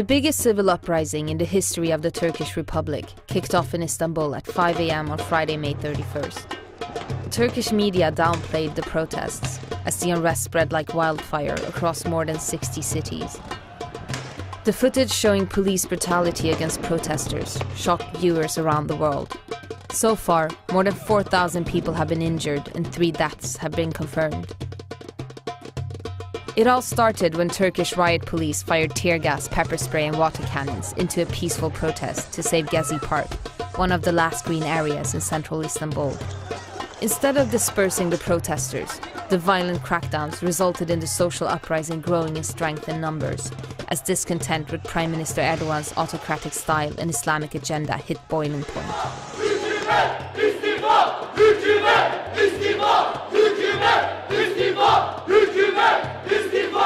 The biggest civil uprising in the history of the Turkish Republic kicked off in Istanbul at 5 a.m. on Friday, May 31st. Turkish media downplayed the protests as the unrest spread like wildfire across more than 60 cities. The footage showing police brutality against protesters shocked viewers around the world. So far, more than 4,000 people have been injured and 3 deaths have been confirmed. It all started when Turkish riot police fired tear gas, pepper spray and water cannons into a peaceful protest to save Gezi Park, one of the last green areas in central Istanbul. Instead of dispersing the protesters, the violent crackdowns resulted in the social uprising growing in strength and numbers, as discontent with Prime Minister Erdogan's autocratic style and Islamic agenda hit boiling point.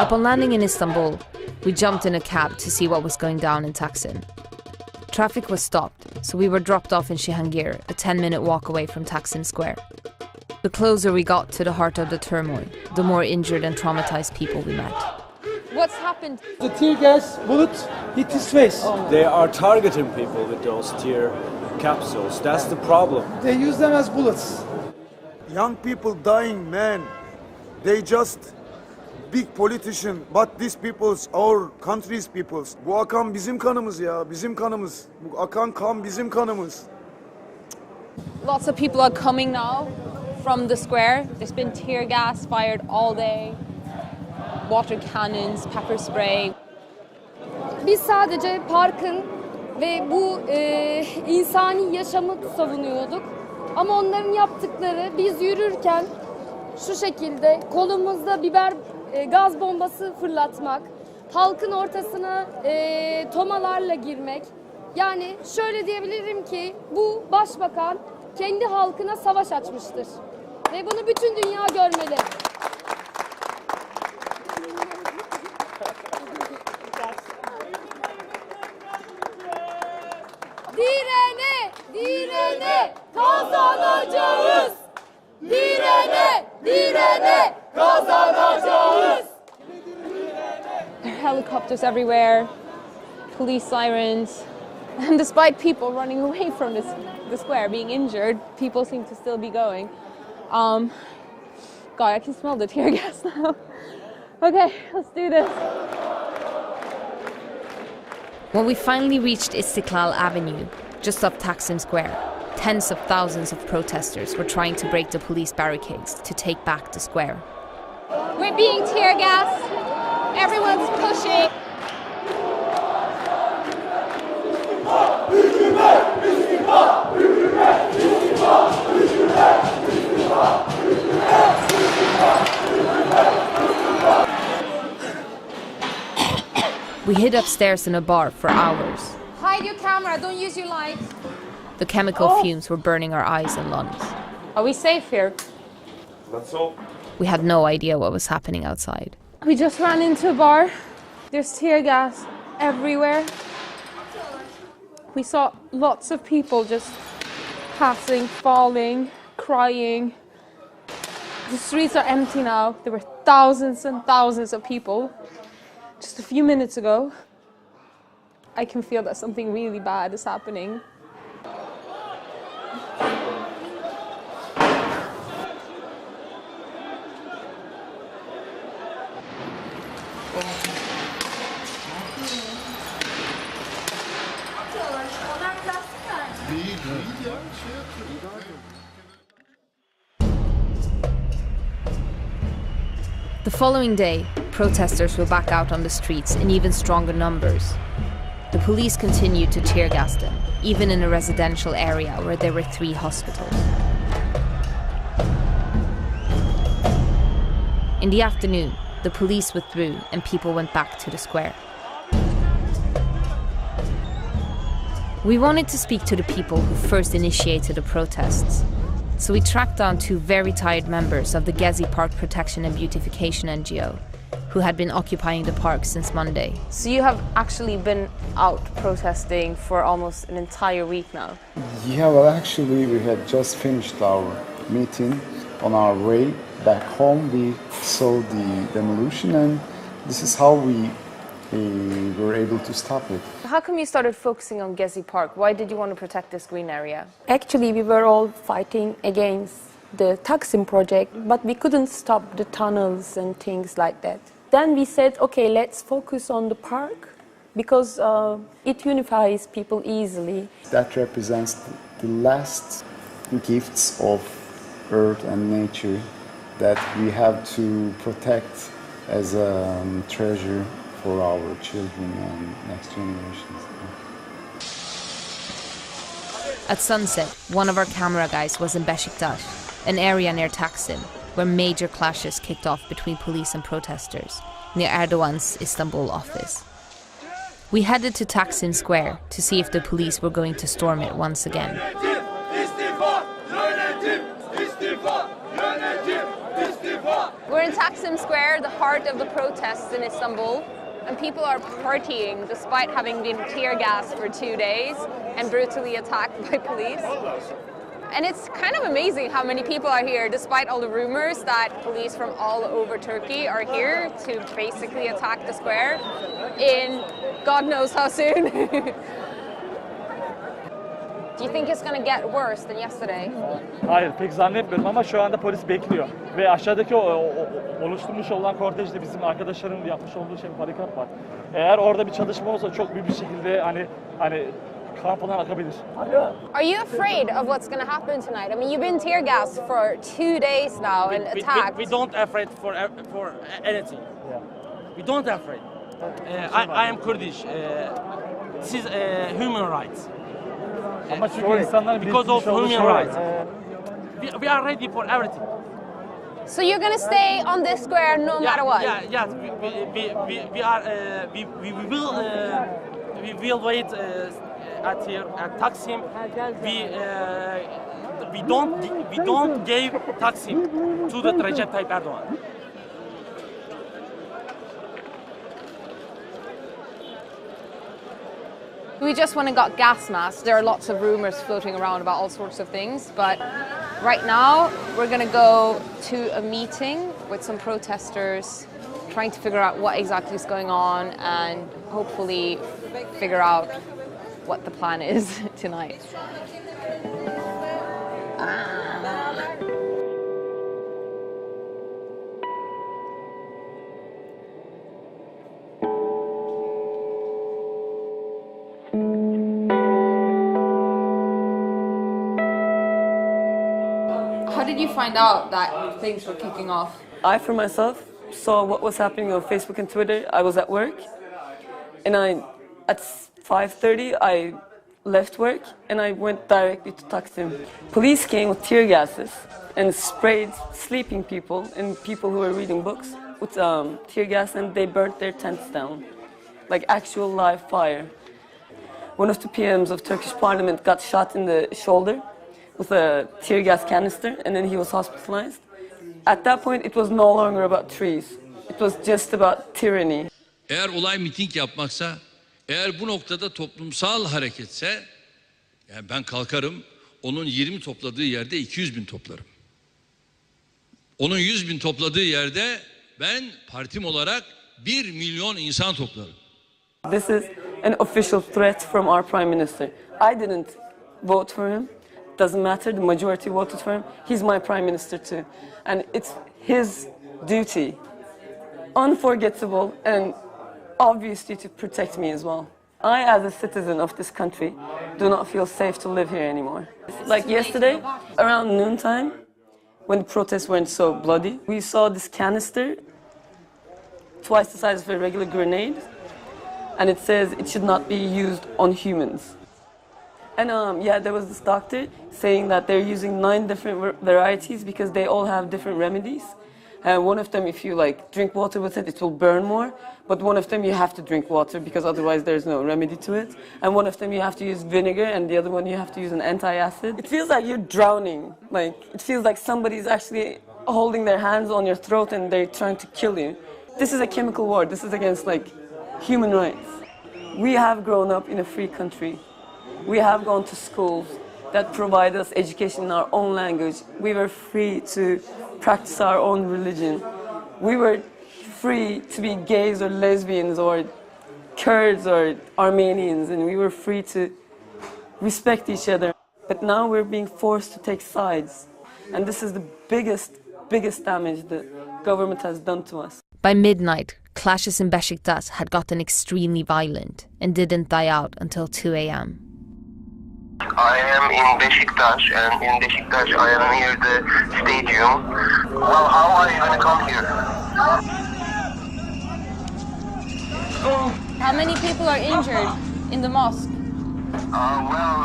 Upon landing in Istanbul, we jumped in a cab to see what was going down in Taksim. Traffic was stopped, so we were dropped off in Cihangir, a 10-minute walk away from Taksim Square. The closer we got to the heart of the turmoil, the more injured and traumatized people we met. What's happened? The tear gas bullet hit his face. They are targeting people with those tear capsules. That's the problem. They use them as bullets. Young people dying, man. They just big politician, but these people's, our country's people's. Bu akan bizim kanımız ya, bizim kanımız. Bu akan kan bizim kanımız. Lots of people are coming now from the square. There's been tear gas fired all day. Water cannons, pepper spray. Biz sadece parkın ve bu insani yaşamı savunuyorduk. Ama onların yaptıkları biz yürürken şu şekilde kolumuzda biber gaz bombası fırlatmak, halkın ortasına tomalarla girmek. Yani şöyle diyebilirim ki bu başbakan kendi halkına savaş açmıştır. Ve bunu bütün dünya görmeli. Direne, direne kazanacağız. Direne, direne kazanacağız. There are helicopters everywhere, police sirens. And despite people running away from the square, being injured, people seem to still be going. God, I can smell the tear gas now. Okay, let's do this. When we finally reached Istiklal Avenue, just off Taksim Square, tens of thousands of protesters were trying to break the police barricades to take back the square. We're being tear gassed. Everyone's pushing. We hid upstairs in a bar for hours. Hide your camera, don't use your light. The chemical fumes were burning our eyes and lungs. Are we safe here? That's all. We had no idea what was happening outside. We just ran into a bar. There's tear gas everywhere. We saw lots of people just passing, falling, crying. The streets are empty now. There were thousands and thousands of people. Just a few minutes ago, I can feel that something really bad is happening. The following day, protesters were back out on the streets in even stronger numbers. The police continued to tear gas them, even in a residential area where there were 3 hospitals. In the afternoon, the police withdrew and people went back to the square. We wanted to speak to the people who first initiated the protests, so we tracked down 2 very tired members of the Gezi Park Protection and Beautification NGO, who had been occupying the park since Monday. So you have actually been out protesting for almost an entire week now? Yeah, well, actually, we had just finished our meeting. On our way back home, we saw the demolition, and this is how we we were able to stop it. How come you started focusing on Gezi Park? Why did you want to protect this green area? Actually, we were all fighting against the Taksim project, but we couldn't stop the tunnels and things like that. Then we said, okay, let's focus on the park because it unifies people easily. That represents the last gifts of earth and nature that we have to protect as a treasure for our children and next generations. At sunset, one of our camera guys was in Beşiktaş, an area near Taksim, where major clashes kicked off between police and protesters, near Erdogan's Istanbul office. We headed to Taksim Square to see if the police were going to storm it once again. We're in Taksim Square, the heart of the protests in Istanbul, and people are partying despite having been tear gassed for 2 days and brutally attacked by police. And it's kind of amazing how many people are here, despite all the rumors that police from all over Turkey are here to basically attack the square in God knows how soon. Do you think it's going to get worse than yesterday? Hayır, pek zannetmiyorum ama şu anda polis bekliyor. Ve aşağıdaki oluşturmuş olan kortejde bizim arkadaşların yapmış olduğu bir barikat var. Eğer orada bir çalışma olsa çok büyük bir şekilde hani kan falan akabilir. Are you afraid of what's going to happen tonight? I mean, you've been tear gassed for 2 days now and attacked. We don't afraid for anything. Yeah. We don't afraid. I am Kurdish. This is human rights. Ama çünkü insanlar because of human rights. We are ready for everything. So you're going to stay on this square no matter what? Yeah. We will wait at Taksim. We don't give Taksim to the Recep Tayyip Erdogan. We just went and got gas masks. There are lots of rumors floating around about all sorts of things, but right now we're going to go to a meeting with some protesters, trying to figure out what exactly is going on and hopefully figure out what the plan is tonight. How did you find out that things were kicking off? I, for myself, saw what was happening on Facebook and Twitter. I was at work, and at 5:30, I left work, and I went directly to Taksim. Police came with tear gases and sprayed sleeping people and people who were reading books with tear gas, and they burnt their tents down, like actual live fire. One of the PMs of Turkish Parliament got shot in the shoulder with a tear gas canister, and then he was hospitalized. At that point, it was no longer about trees. It was just about tyranny. Eğer olay miting yapmaksa, eğer bu noktada toplumsal hareketse, yani ben kalkarım, onun 20 topladığı yerde 200.000 toplarım. Onun 100.000 topladığı yerde ben partim olarak 1 milyon insan toplarım. This is an official threat from our Prime Minister. I didn't vote for him. Doesn't matter, the majority voted for him. He's my Prime Minister too. And it's his duty, unforgettable and obviously, to protect me as well. I, as a citizen of this country, do not feel safe to live here anymore. Like yesterday, around noontime, when the protests went so bloody, we saw this canister, twice the size of a regular grenade, and it says it should not be used on humans. And there was this doctor saying that they're using 9 different varieties because they all have different remedies. And one of them, if you drink water with it, it will burn more. But one of them, you have to drink water because otherwise there's no remedy to it. And one of them, you have to use vinegar, and the other one, you have to use an anti-acid. It feels like you're drowning. It feels like somebody's actually holding their hands on your throat and they're trying to kill you. This is a chemical war. This is against human rights. We have grown up in a free country. We have gone to schools that provide us education in our own language. We were free to practice our own religion. We were free to be gays or lesbians or Kurds or Armenians, and we were free to respect each other. But now we're being forced to take sides, and this is the biggest damage the government has done to us. By midnight, clashes in Beşiktaş had gotten extremely violent and didn't die out until 2 a.m. I am in Beşiktaş, and in Beşiktaş I am near the stadium. Well, how are you going to come here? How many people are injured in the mosque? Well,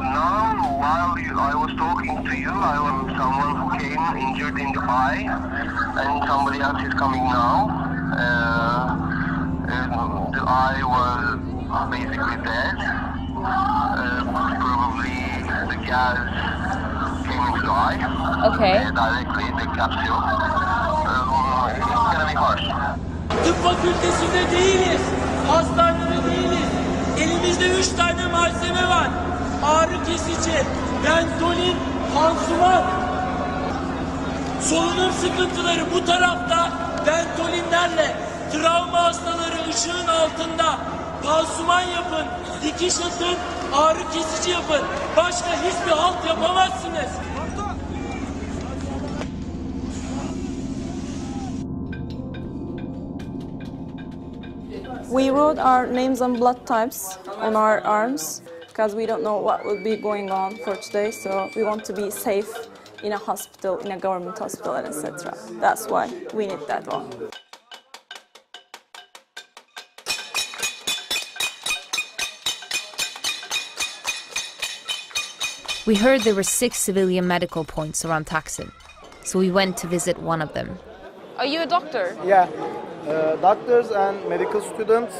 now, while I was talking to you, I was someone who came injured in the eye, and somebody else is coming now. The eye was basically dead. Probably the gas came into the eye. Okay. Directly, the capsule. It's gonna be harsh. Tıp fakültesinde değiliz, hastanede değiliz. Elimizde 3 tane malzeme var. Ağrı kesici, bentolin, pansuman. Solunum sıkıntıları bu tarafta bentolinlerle, travma hastaları ışığın altında. Pansuman yapın, dikiş atın, ağrı kesici yapın. Başka hiçbir halt yapamazsınız. We wrote our names and blood types on our arms because we don't know what will be going on for today, so we want to be safe in a hospital, in a government hospital, and etc. That's why we need that one. We heard there were 6 civilian medical points around Taksim, so we went to visit one of them. Are you a doctor? Yeah, doctors and medical students,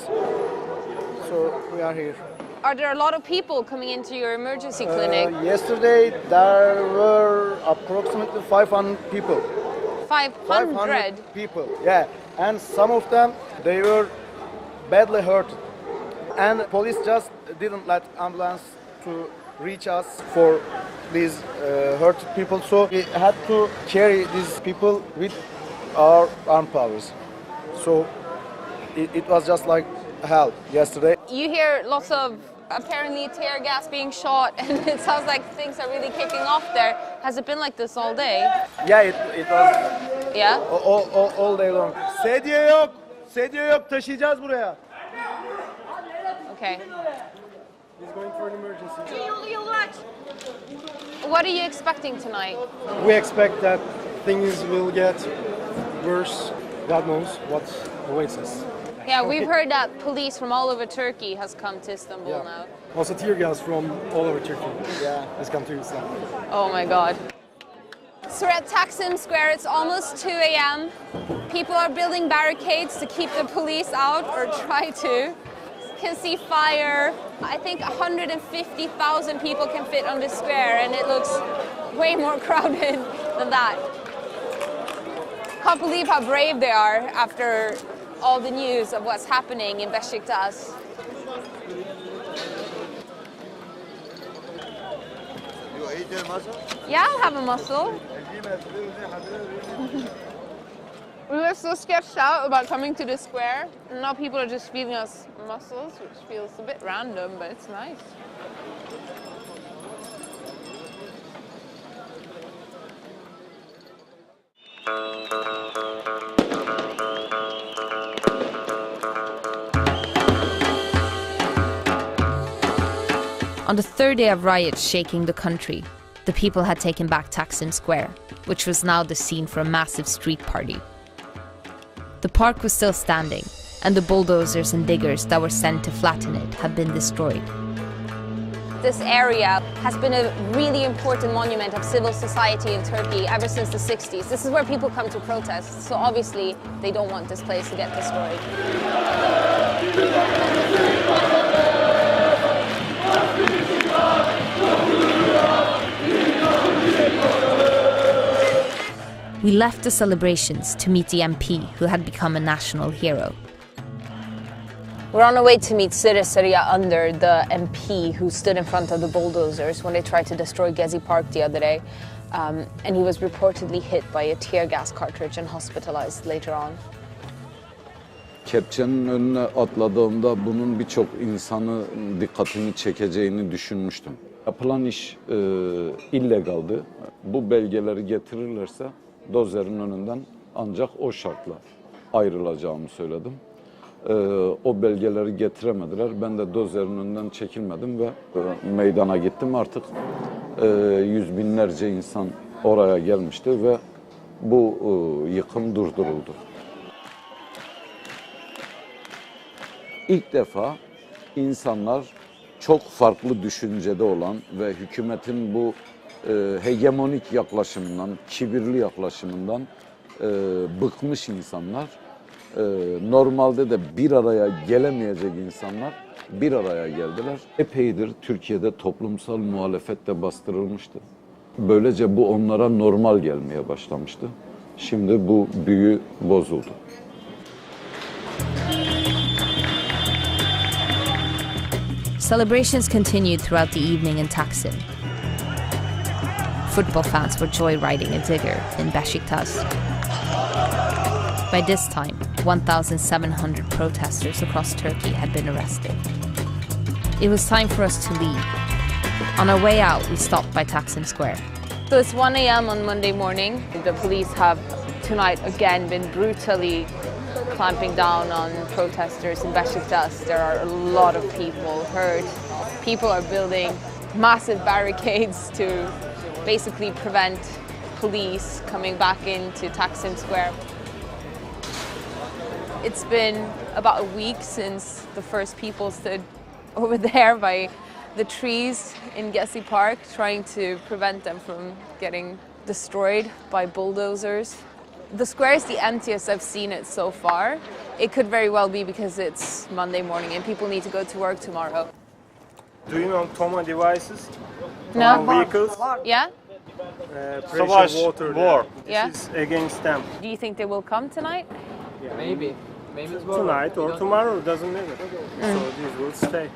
so we are here. Are there a lot of people coming into your emergency clinic? Yesterday there were approximately 500 people. 500 people, yeah, and some of them, they were badly hurt. And police just didn't let ambulance to reach us for these hurt people, so we had to carry these people with our arm powers. So it was just like hell yesterday. You hear lots of apparently tear gas being shot, and it sounds like things are really kicking off there. Has it been like this all day? Yeah, it was. Yeah? All day long. Sedye yok. Sedye yok. Taşıyacağız buraya. Okay. He's going for an emergency. What are you expecting tonight? We expect that things will get worse. God knows what awaits us. Yeah, we've heard that police from all over Turkey has come to Istanbul now. Also tear gas from all over Turkey has come to Istanbul. Oh my God. So we're at Taksim Square, it's almost 2 a.m. People are building barricades to keep the police out, or try to. You can see fire. I think 150,000 people can fit on this square, and it looks way more crowded than that. Can't believe how brave they are after all the news of what's happening in Beşiktaş. Yeah, I'll have a mussel. We were so sketched out about coming to the square, and now people are just feeding us mussels, which feels a bit random, but it's nice. On the third day of riots shaking the country, the people had taken back Taksim Square, which was now the scene for a massive street party. The park was still standing, and the bulldozers and diggers that were sent to flatten it had been destroyed. This area has been a really important monument of civil society in Turkey ever since the 60s. This is where people come to protest, so obviously they don't want this place to get destroyed. We left the celebrations to meet the MP who had become a national hero. We're on our way to meet Siri Saria Under, the MP who stood in front of the bulldozers when they tried to destroy Gezi Park the other day. And he was reportedly hit by a tear gas cartridge and hospitalized later on. Kepçenin önüne atladığımda bunun birçok insanı dikkatini çekeceğini düşünmüştüm. Yapılan iş illegaldi. Bu belgeleri getirirlerse dozerin önünden ancak o şartla ayrılacağımı söyledim. O belgeleri getiremediler. Ben de dozerin önünden çekilmedim ve meydana gittim. Artık yüz binlerce insan oraya gelmişti ve bu yıkım durduruldu. İlk defa insanlar çok farklı düşüncede olan ve hükümetin bu hegemonik yaklaşımından, kibirli yaklaşımından bıkmış insanlar, normalde de bir araya gelemeyecek insanlar bir araya geldiler. Epeydir Türkiye'de toplumsal muhalefet de bastırılmıştı. Böylece bu onlara normal gelmeye başlamıştı. Şimdi bu büyü bozuldu. Celebrations continued throughout the evening in Taksim. Football fans were joyriding a digger in Beşiktaş. By this time, 1,700 protesters across Turkey had been arrested. It was time for us to leave. On our way out, we stopped by Taksim Square. So it's 1 a.m. on Monday morning. The police have tonight again been brutally clamping down on protesters in Beşiktaş. There are a lot of people hurt. People are building massive barricades to basically prevent police coming back into Taksim Square. It's been about a week since the first people stood over there by the trees in Gezi Park, trying to prevent them from getting destroyed by bulldozers. The square is the emptiest I've seen it so far. It could very well be because it's Monday morning and people need to go to work tomorrow. Do you know Toma devices? No. Toma vehicles? Yeah? Pressure water. War. Yeah? This is against them. Do you think they will come tonight? Yeah. Maybe. Maybe tonight or tomorrow, doesn't matter. So these will stay.